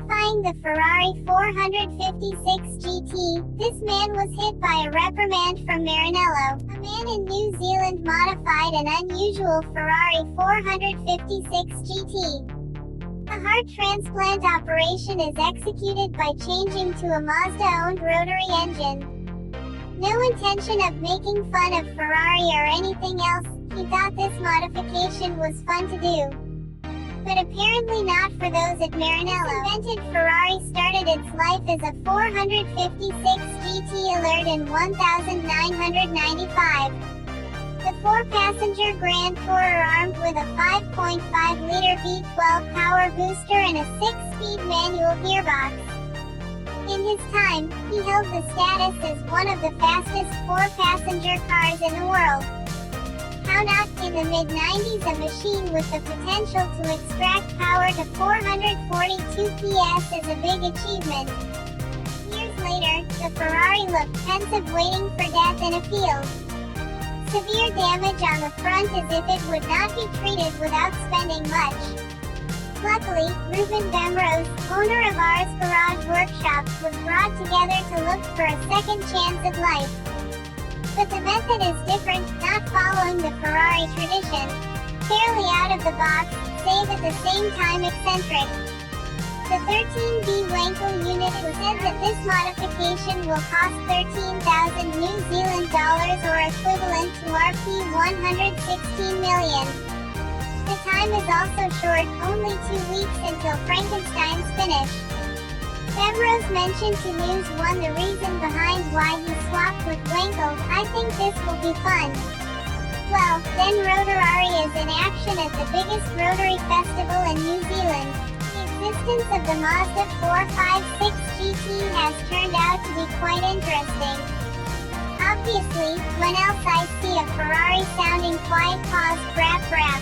Modifying the Ferrari 456 GT, this man was hit by a reprimand from Maranello. A man in New Zealand modified an unusual Ferrari 456 GT. A heart transplant operation is executed by changing to a Mazda-owned rotary engine. No intention of making fun of Ferrari or anything else, he thought this modification was fun to do. But apparently not for those at Maranello. This invented Ferrari started its life as a 456 GT Alert in 1995. The 4-passenger Grand Tourer armed with a 5.5-liter V12 power booster and a 6-speed manual gearbox. In his time, he held the status as one of the fastest 4-passenger cars in the world. How not? In the mid-90s, a machine with the potential to extract power to 442 PS is a big achievement. Years later, the Ferrari looked pensive waiting for death in a field. Severe damage on the front as if it would not be treated without spending much. Luckily, Ruben Bemrose, owner of Ars Garage Workshop, was brought together to look for a second chance at life. But the method is different, not following the Ferrari tradition. Fairly out of the box, save at the same time eccentric. The 13B Wankel unit was said that this modification will cost 13,000 New Zealand dollars or equivalent to Rp 116 million. The time is also short, only 2 weeks until Frankenstein's finish. Bemrose mentioned to News One the reason behind why he swapped with Wankel. I think this will be fun. Well, then Rotorari is in action at the biggest rotary festival in New Zealand. The existence of the Mazda 456 GT has turned out to be quite interesting. Obviously, when else I see a Ferrari sounding quiet pause brap brap.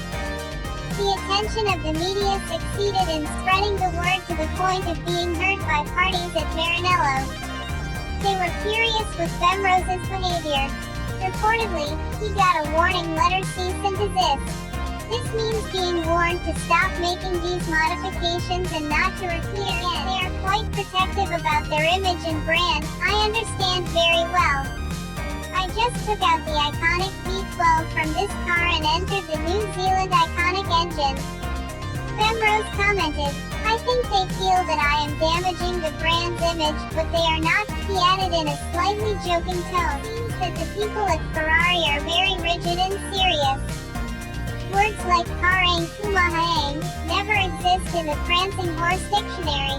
The attention of the media succeeded in spreading the word to the point of being heard by parties at Maranello. They were furious with Bemrose's behavior. Reportedly, he got a warning letter cease and desist. This means being warned to stop making these modifications and not to repeat again. They are quite protective about their image and brand, I understand very well. I just took out the iconic V12 from this car and entered the New Zealand iconic engine. Bemrose commented, I think they feel that I am damaging the brand's image, but they are not, he added in a slightly joking tone. It seems that the people at Ferrari are very rigid and serious. Words like karang, kumahang, never exist in the Prancing Horse dictionary.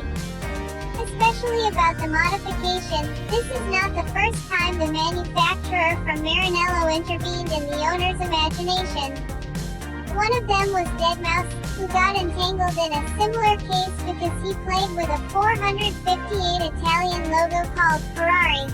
Especially about the modification, this is not the first time the manufacturer from Maranello intervened in the owner's imagination. One of them was Deadmau5, who got entangled in a similar case because he played with a 458 Italian logo called Ferrari.